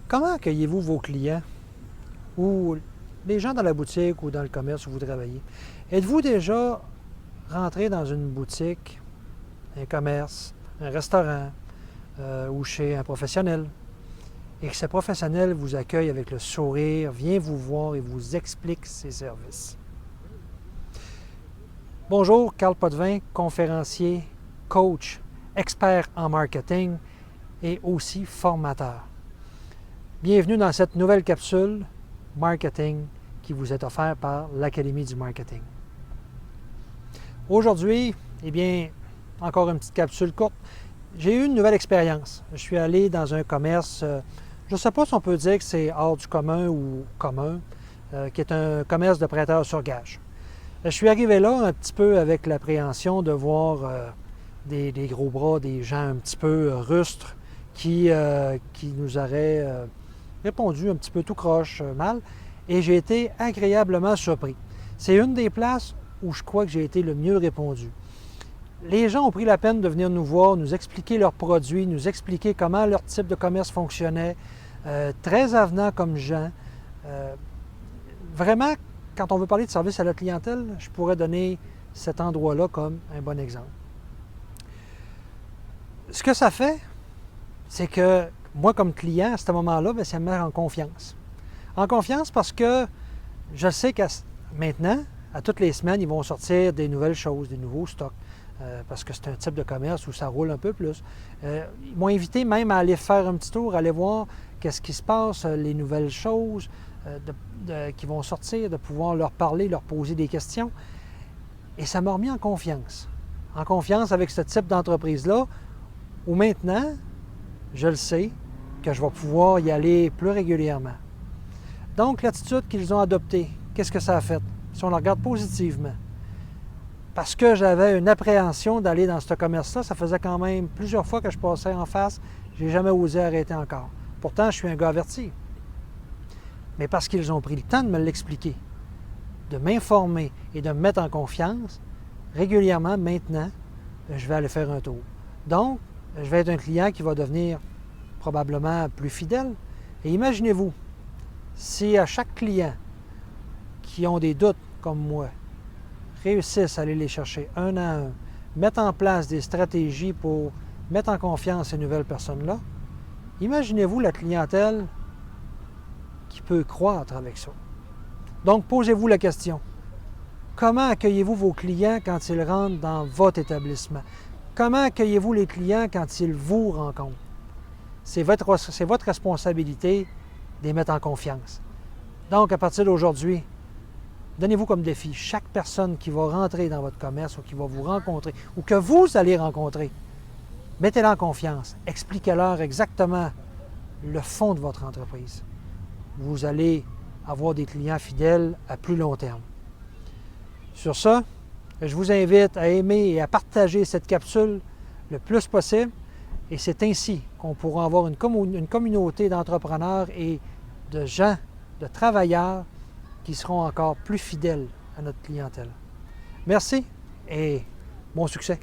Comment accueillez-vous vos clients ou les gens dans la boutique ou dans le commerce où vous travaillez? Êtes-vous déjà rentré dans une boutique, un commerce, un restaurant ou chez un professionnel et que ce professionnel vous accueille avec le sourire, vient vous voir et vous explique ses services? Bonjour, Carl Potvin, conférencier, coach, expert en marketing et aussi formateur. Bienvenue dans cette nouvelle capsule marketing qui vous est offerte par l'Académie du marketing. Aujourd'hui, eh bien, encore une petite capsule courte. J'ai eu une nouvelle expérience. Je suis allé dans un commerce, je ne sais pas si on peut dire que c'est hors du commun ou commun, qui est un commerce de prêteurs sur gage. Je suis arrivé là un petit peu avec l'appréhension de voir des gros bras, des gens un petit peu rustres qui nous auraient répondu un petit peu tout croche, mal, et j'ai été agréablement surpris. C'est une des places où je crois que j'ai été le mieux répondu. Les gens ont pris la peine de venir nous voir, nous expliquer leurs produits, nous expliquer comment leur type de commerce fonctionnait, très avenants comme gens. Vraiment, quand on veut parler de service à la clientèle, je pourrais donner cet endroit-là comme un bon exemple. Ce que ça fait, c'est que moi, comme client, à ce moment-là, bien, ça me met en confiance. En confiance parce que je sais que maintenant, à toutes les semaines, ils vont sortir des nouvelles choses, des nouveaux stocks, parce que c'est un type de commerce où ça roule un peu plus. Ils m'ont invité même à aller faire un petit tour, aller voir qu'est-ce qui se passe, les nouvelles choses qui vont sortir, de pouvoir leur parler, leur poser des questions. Et ça m'a remis en confiance. En confiance avec ce type d'entreprise-là, où maintenant, je le sais, que je vais pouvoir y aller plus régulièrement. Donc, l'attitude qu'ils ont adoptée, qu'est-ce que ça a fait? Si on la regarde positivement, parce que j'avais une appréhension d'aller dans ce commerce-là, ça faisait quand même plusieurs fois que je passais en face, je n'ai jamais osé arrêter encore. Pourtant, je suis un gars averti. Mais parce qu'ils ont pris le temps de me l'expliquer, de m'informer et de me mettre en confiance, régulièrement, maintenant, je vais aller faire un tour. Donc, je vais être un client qui va devenir probablement plus fidèle. Et imaginez-vous, si à chaque client qui ont des doutes comme moi réussissent à aller les chercher un à un, mettre en place des stratégies pour mettre en confiance ces nouvelles personnes-là, imaginez-vous la clientèle qui peut croître avec ça. Donc, posez-vous la question. Comment accueillez-vous vos clients quand ils rentrent dans votre établissement? Comment accueillez-vous les clients quand ils vous rencontrent? C'est votre responsabilité de les mettre en confiance. Donc, à partir d'aujourd'hui, donnez-vous comme défi, chaque personne qui va rentrer dans votre commerce ou qui va vous rencontrer ou que vous allez rencontrer, mettez-la en confiance. Expliquez-leur exactement le fond de votre entreprise. Vous allez avoir des clients fidèles à plus long terme. Sur ce, je vous invite à aimer et à partager cette capsule le plus possible. Et c'est ainsi qu'on pourra avoir une communauté d'entrepreneurs et de gens, de travailleurs qui seront encore plus fidèles à notre clientèle. Merci et bon succès!